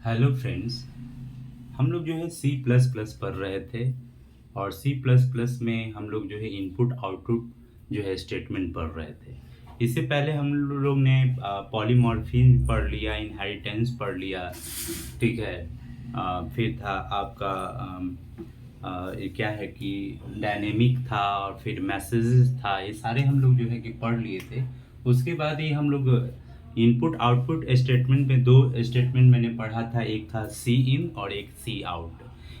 Hello friends. हम लोग जो है सी प्लस प्लस पढ़ रहे थे और सी प्लस प्लस में हम लोग जो है इनपुट आउटपुट जो है स्टेटमेंट पढ़ रहे थे। इससे पहले हम लोग ने पॉलीमॉर्फिज्म पढ़ लिया, इनहेरिटेंस पढ़ लिया, ठीक है। फिर था आपका ये क्या है कि डायनेमिक था और फिर मैसेजेस था। ये सारे हम लोग जो है कि पढ़ लिए थे। उसके बाद ही हम लोग इनपुट आउटपुट स्टेटमेंट में दो स्टेटमेंट मैंने पढ़ा था, एक था सी इन और एक सी आउट।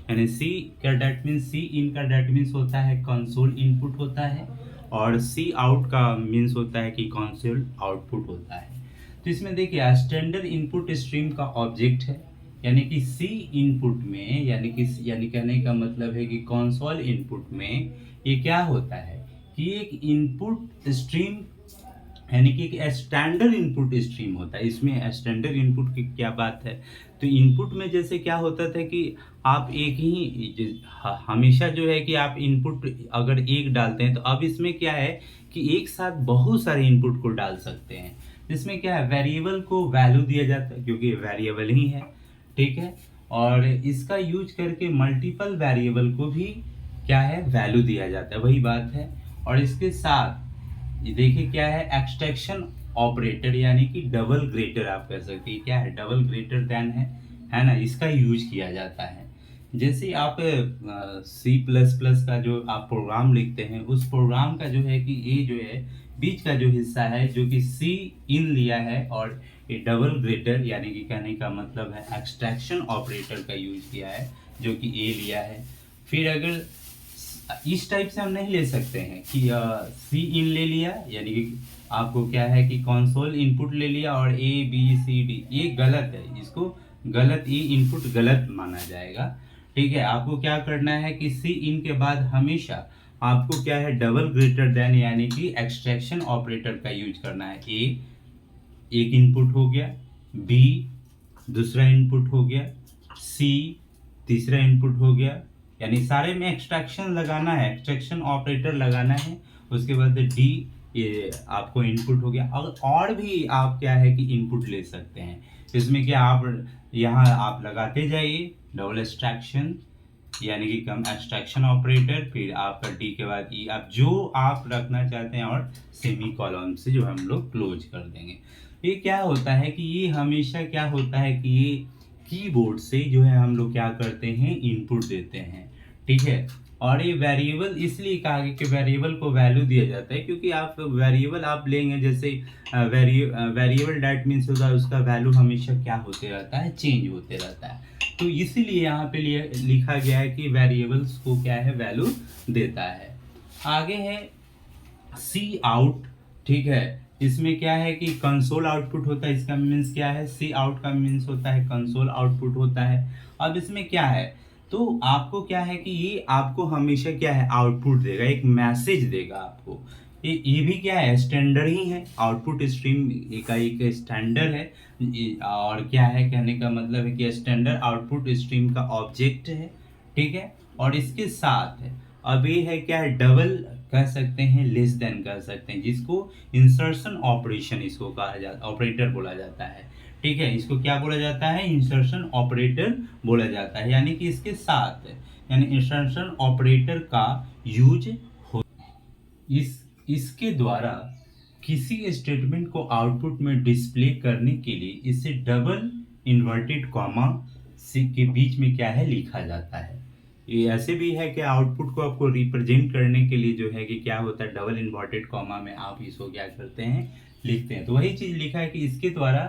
यानी सी का डैट मीन्स, सी इन का डैट मीन्स होता है कंसोल इनपुट होता है, और सी आउट का मीन्स होता है कि कंसोल आउटपुट होता है। तो इसमें देखिए स्टैंडर्ड इनपुट स्ट्रीम का ऑब्जेक्ट है, यानी कि सी इनपुट में, यानी कहने का मतलब है कि कंसोल इनपुट में ये क्या होता है कि एक इनपुट स्ट्रीम, यानी कि एक स्टैंडर्ड इनपुट स्ट्रीम होता है। इसमें स्टैंडर्ड इनपुट की क्या बात है, तो इनपुट में जैसे क्या होता था कि आप एक ही हमेशा जो है कि आप इनपुट अगर एक डालते हैं, तो अब इसमें क्या है कि एक साथ बहुत सारे इनपुट को डाल सकते हैं। जिसमें क्या है, वेरिएबल को वैल्यू दिया जाता है क्योंकि वेरिएबल ही है, ठीक है। और इसका यूज करके मल्टीपल वेरिएबल को भी क्या है, वैल्यू दिया जाता है, वही बात है। और इसके साथ ये देखिए क्या है, एक्सट्रैक्शन ऑपरेटर, यानी कि डबल ग्रेटर आप कह सकते हैं। क्या है, डबल ग्रेटर देन है ना, इसका यूज किया जाता है। जैसे आप सी प्लस प्लस का जो आप प्रोग्राम लिखते हैं, उस प्रोग्राम का जो है कि ये जो है बीच का जो हिस्सा है जो कि सी इन लिया है, और ये डबल ग्रेटर यानी कि कहने का मतलब है एक्सट्रैक्शन ऑपरेटर का यूज किया है जो कि ए लिया है। फिर अगर इस टाइप से हम नहीं ले सकते हैं कि सी इन ले लिया, यानी कि आपको क्या है कि कंसोल इनपुट ले लिया और ए बी सी डी, ये गलत है, इसको गलत, ये इनपुट गलत माना जाएगा, ठीक है। आपको क्या करना है कि सी इन के बाद हमेशा आपको क्या है, डबल ग्रेटर देन यानी कि एक्सट्रैक्शन ऑपरेटर का यूज करना है। ए एक इनपुट हो गया, बी दूसरा इनपुट हो गया, सी तीसरा इनपुट हो गया, यानी सारे में एक्सट्रैक्शन लगाना है, एक्सट्रैक्शन ऑपरेटर लगाना है। उसके बाद डी, ये आपको इनपुट हो गया। और भी आप क्या है कि इनपुट ले सकते हैं। इसमें क्या आप यहाँ आप लगाते जाइए डबल एक्सट्रैक्शन, यानी कि कम एक्सट्रैक्शन ऑपरेटर, फिर आपका डी के बाद ई, आप जो आप रखना चाहते हैं, और सेमी कॉलम से जो हम लोग क्लोज कर देंगे। ये क्या होता है कि ये हमेशा क्या होता है कि ये कीबोर्ड से जो है हम लोग क्या करते हैं, इनपुट देते हैं, ठीक है। और ये वेरिएबल इसलिए कहा गया कि वेरिएबल को वैल्यू दिया जाता है, क्योंकि आप वेरिएबल आप लेंगे, जैसे वेरिएबल डैट मीन्स होता है उसका वैल्यू हमेशा क्या होते रहता है, चेंज होते रहता है। तो इसीलिए यहाँ पे लिखा गया है कि वेरिएबल्स को क्या है, वैल्यू देता है। आगे है सी आउट, ठीक है। इसमें क्या है कि कंसोल आउटपुट होता है, इसका मीन्स क्या है, सी आउट का मीन्स होता है कंसोल आउटपुट होता है। अब इसमें क्या है, तो आपको क्या है कि ये आपको हमेशा क्या है, आउटपुट देगा, एक मैसेज देगा आपको। ये भी क्या है, स्टैंडर्ड ही है, आउटपुट स्ट्रीम का एक स्टैंडर्ड है। और क्या है, कहने का मतलब है कि स्टैंडर्ड आउटपुट स्ट्रीम का ऑब्जेक्ट है, ठीक है। और इसके साथ अब ये है क्या है, डबल कह सकते हैं, लेस देन कह सकते हैं, जिसको इंसर्शन ऑपरेशन इसको कहा जाता, ऑपरेटर बोला जाता है, ठीक है। इसको क्या बोला जाता है, इंसर्शन ऑपरेटर बोला जाता है। यानी कि इसके साथ, यानी इंसर्शन ऑपरेटर का यूज हो, इसके द्वारा किसी स्टेटमेंट को आउटपुट में डिस्प्ले करने के लिए इसे डबल इन्वर्टेड कॉमा के बीच में क्या है, लिखा जाता है। ये ऐसे भी है कि आउटपुट को आपको रिप्रेजेंट करने के लिए जो है कि क्या होता है, डबल इन्वर्टेड कॉमा में आप इसको क्या करते हैं, लिखते हैं। तो वही चीज लिखा है कि इसके द्वारा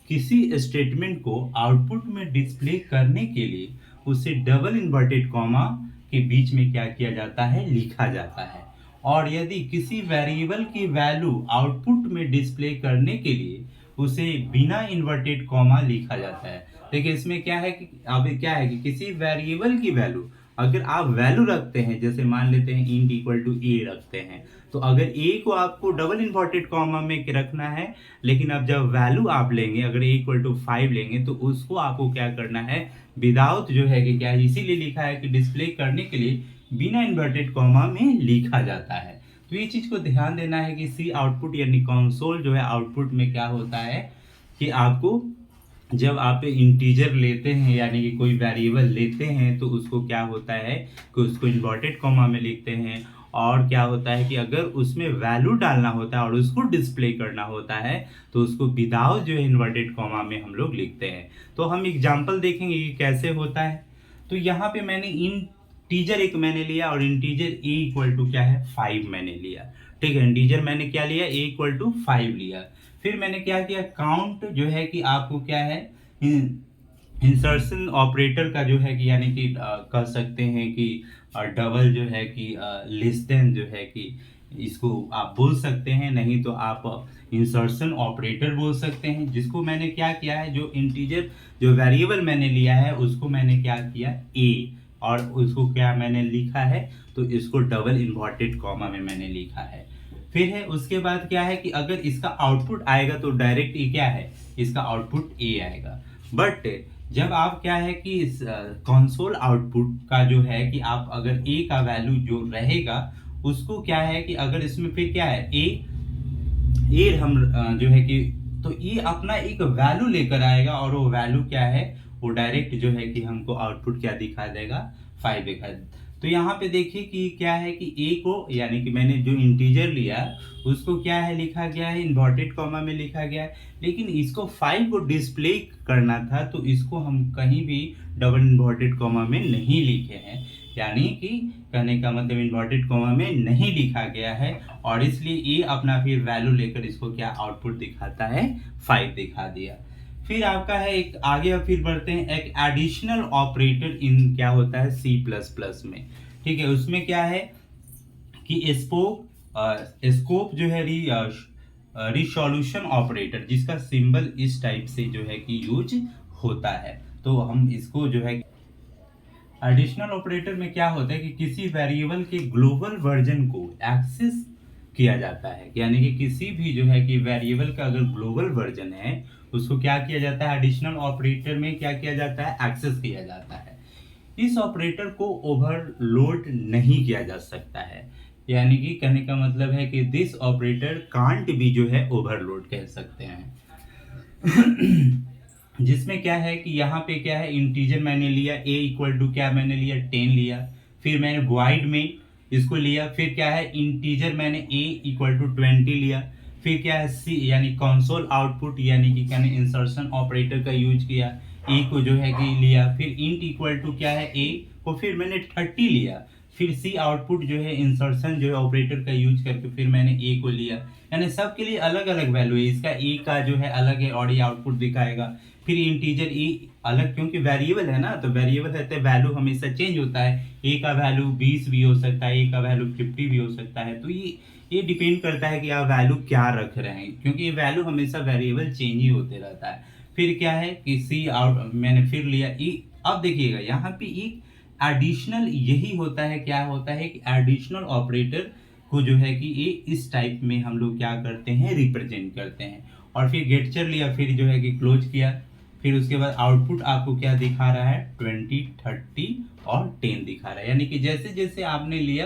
किसी स्टेटमेंट को आउटपुट में डिस्प्ले करने के लिए उसे डबल इन्वर्टेड कॉमा के बीच में क्या किया जाता है, लिखा जाता है। और यदि किसी वेरिएबल की वैल्यू आउटपुट में डिस्प्ले करने के लिए उसे बिना इन्वर्टेड कॉमा लिखा जाता है। देखिए इसमें क्या है कि अब क्या है कि किसी वेरिएबल की वैल्यू अगर आप वैल्यू रखते हैं, जैसे मान लेते हैं इंट इक्वल टू ए रखते हैं, तो अगर ए को आपको डबल इन्वर्टेड कॉमा में रखना है, लेकिन अब जब वैल्यू आप लेंगे, अगर ए इक्वल टू 5 लेंगे, तो उसको आपको क्या करना है, विदाउट जो है कि क्या है, इसीलिए लिखा है कि डिस्प्ले करने के लिए बिना इन्वर्टेड कॉमा में लिखा जाता है। तो ये चीज को ध्यान देना है कि सी आउटपुट यानी कंसोल जो है आउटपुट में क्या होता है कि आपको जब आप इंटीजर लेते हैं यानी कि कोई वेरिएबल लेते हैं तो उसको क्या होता है कि उसको इन्वर्टेड कॉमा में लिखते हैं। और क्या होता है कि अगर उसमें वैल्यू डालना होता है और उसको डिस्प्ले करना होता है तो उसको विदाउट जो है इन्वर्टेड कॉमा में हम लोग लिखते हैं। तो हम एग्जांपल देखेंगे कि कैसे होता है। तो यहाँ पे मैंने इंटीजर एक मैंने लिया और इंटीजर ए इक्वल टू क्या है 5 मैंने लिया। ठीक है, इंटीजर मैंने क्या लिया ए इक्वल टू 5 लिया। फिर मैंने क्या किया काउंट जो है कि आपको क्या है इंसर्शन ऑपरेटर का जो है कि यानी कि कह सकते हैं कि डबल जो है कि लेस देन जो है कि इसको आप बोल सकते हैं, नहीं तो आप इंसर्शन ऑपरेटर बोल सकते हैं। जिसको मैंने क्या किया है जो इंटीजर जो वेरिएबल मैंने लिया है उसको मैंने क्या किया ए और उसको क्या मैंने लिखा है तो इसको डबल इन्वर्टेड कॉमा में मैंने लिखा है। फिर है उसके बाद क्या है कि अगर इसका आउटपुट आएगा तो डायरेक्ट ये क्या है इसका आउटपुट ए आएगा। बट जब आप क्या है कि इस कंसोल आउटपुट का जो है कि आप अगर ए का वैल्यू जो रहेगा उसको क्या है कि अगर इसमें फिर क्या है ए हम जो है कि तो ये अपना एक वैल्यू लेकर आएगा और वो वैल्यू क्या है वो डायरेक्ट जो है कि हमको आउटपुट क्या दिखा देगा 5 दिखा। तो यहाँ पे देखिए कि क्या है कि ए को यानी कि मैंने जो इंटीजर लिया उसको क्या है लिखा गया है इन्वर्टेड कॉमा में लिखा गया है, लेकिन इसको 5 को डिस्प्ले करना था तो इसको हम कहीं भी डबल इन्वर्टेड कॉमा में नहीं लिखे हैं। यानी कि कहने का मतलब इन्वर्टेड कॉमा में नहीं लिखा गया है और इसलिए ये अपना फिर वैल्यू लेकर इसको क्या आउटपुट दिखाता है 5 दिखा दिया। फिर आपका है एक आगे फिर बढ़ते हैं एक एडिशनल ऑपरेटर इन क्या होता है सी प्लस प्लस में। ठीक है, उसमें क्या है कि स्कोप जो है रिसोल्यूशन ऑपरेटर जिसका सिंबल इस टाइप से जो है कि यूज होता है। तो हम इसको जो है एडिशनल ऑपरेटर में क्या होता है कि किसी वेरिएबल के ग्लोबल वर्जन को एक्सेस किया जाता है, यानी कि किसी भी जो है कि वेरिएबल का अगर ग्लोबल वर्जन है उसको क्या किया जाता है एडिशनल ऑपरेटर में क्या किया जाता है एक्सेस किया जाता है। इस ऑपरेटर को ओवरलोड नहीं किया जा सकता है, यानी कि कहने का मतलब है कि दिस ऑपरेटर कांट भी जो है ओवरलोड कह सकते हैं। जिसमें क्या है कि यहाँ पे क्या है इंटीजर मैंने लिया a इक्वल टू क्या मैंने लिया 10 लिया। फिर मैंने वॉइड में इसको लिया। फिर क्या है इंटीजर मैंने a इक्वल टू 20 लिया। फिर क्या है c यानी कंसोल आउटपुट यानी कि कहने इंसर्शन ऑपरेटर का यूज किया a को जो है कि लिया। फिर इंट इक्वल टू क्या है a को फिर मैंने 30 लिया। फिर सी आउटपुट जो है इंसर्शन जो है ऑपरेटर का यूज करके फिर मैंने ए को लिया। यानी सबके लिए अलग अलग वैल्यू है, इसका ए का जो है अलग है और ये आउटपुट दिखाएगा। फिर इंटीजर ए अलग क्योंकि वेरिएबल है ना, तो वेरिएबल है तो वैल्यू हमेशा चेंज होता है। ए का वैल्यू 20 भी हो सकता है, ए का वैल्यू 50 भी हो सकता है। तो ये डिपेंड करता है कि आप वैल्यू क्या रख रहे हैं क्योंकि ये वैल्यू हमेशा वेरिएबल चेंज ही होते रहता है। फिर क्या है कि सी आउट मैंने फिर लिया ई। अब देखिएगा यहाँ पे एक एडिशनल यही होता है, क्या होता है कि एडिशनल ऑपरेटर को जो है कि ये इस टाइप में हम लोग क्या करते हैं रिप्रेजेंट करते हैं। और फिर गेटचर लिया फिर जो है कि क्लोज किया। फिर उसके बाद आउटपुट आपको क्या दिखा रहा है 20 30 और 10 दिखा रहा है। यानी कि जैसे जैसे आपने लिया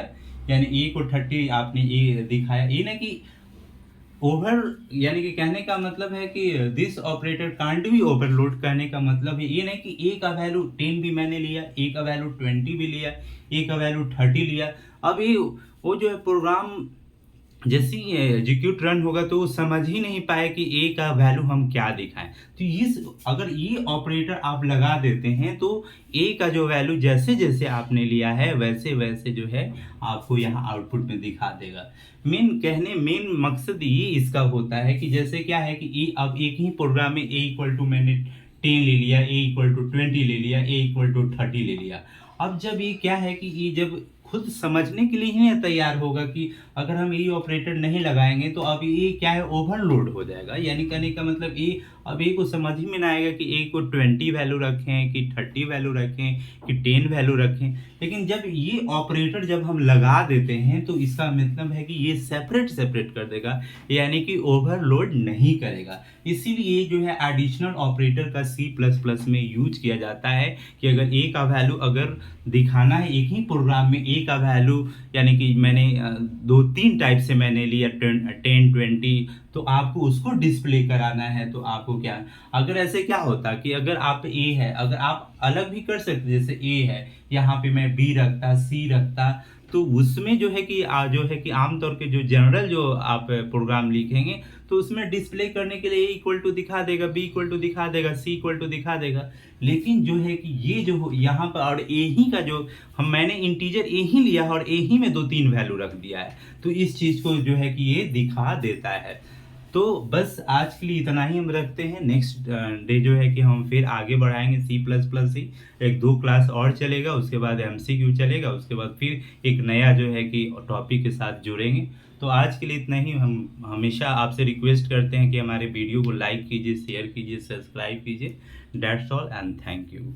यानी ए को 30 आपने ए दिखाया, ये ना कि ओवर यानी कि कहने का मतलब है कि दिस ऑपरेटर कांट भी ओवरलोड करने का मतलब है ये नहीं कि ए का वैल्यू 10 भी मैंने लिया, ए का वैल्यू 20 भी लिया, ए का वैल्यू 30 लिया। अब ये वो जो है प्रोग्राम जैसे ही एग्जीक्यूट रन होगा तो वो समझ ही नहीं पाए कि ए का वैल्यू हम क्या दिखाएं। तो इस अगर ये ऑपरेटर आप लगा देते हैं तो ए का जो वैल्यू जैसे जैसे आपने लिया है वैसे वैसे जो है आपको यहाँ आउटपुट में दिखा देगा। मेन मकसद ये इसका होता है कि जैसे क्या है कि ए अब एक ही प्रोग्राम में ए इक्वल टू मैंने 10 ले लिया, ए इक्वल टू 20 ले लिया, ए इक्वल टू 30 ले लिया। अब जब ये क्या है कि ये जब खुद समझने के लिए ही नहीं तैयार होगा कि अगर हम ये ऑपरेटर नहीं लगाएंगे तो अब ये क्या है ओवरलोड हो जाएगा। यानी कहने का मतलब ये अब ए को समझ ही में ना आएगा कि ए को 20 वैल्यू रखें कि 30 वैल्यू रखें कि 10 वैल्यू रखें। लेकिन जब ये ऑपरेटर जब हम लगा देते हैं तो इसका मतलब है कि ये सेपरेट कर देगा, यानी कि ओवरलोड नहीं करेगा। इसीलिए जो है एडिशनल ऑपरेटर का सी प्लस प्लस में यूज किया जाता है कि अगर ए का वैल्यू अगर दिखाना है एक ही प्रोग्राम में ए का वैल्यू, यानी कि मैंने 2-3 टाइप से मैंने लिया 10 20, तो आपको उसको डिस्प्ले कराना है। तो आपको क्या, अगर ऐसे क्या होता कि अगर आप ए है, अगर आप अलग भी कर सकते, जैसे ए है, यहाँ पे मैं बी रखता, सी रखता, तो उसमें जो है कि जो है कि आमतौर के जो जनरल जो आप प्रोग्राम लिखेंगे तो उसमें डिस्प्ले करने के लिए ए इक्वल टू दिखा देगा, बी इक्वल टू दिखा देगा, सी इक्वल टू दिखा देगा। लेकिन जो है कि ये जो यहाँ पर और ए ही का जो मैंने इंटीजर ए ही लिया है और ए ही में 2-3 वैल्यू रख दिया है, तो इस चीज़ को जो है कि ये दिखा देता है। तो बस आज के लिए इतना ही हम रखते हैं। नेक्स्ट डे जो है कि हम फिर आगे बढ़ाएंगे सी प्लस प्लस ही, 1-2 क्लास और चलेगा, उसके बाद एमसीक्यू चलेगा, उसके बाद फिर एक नया जो है कि टॉपिक के साथ जुड़ेंगे। तो आज के लिए इतना ही। हम हमेशा आपसे रिक्वेस्ट करते हैं कि हमारे वीडियो को लाइक कीजिए, शेयर कीजिए, सब्सक्राइब कीजिए। That's all and thank you.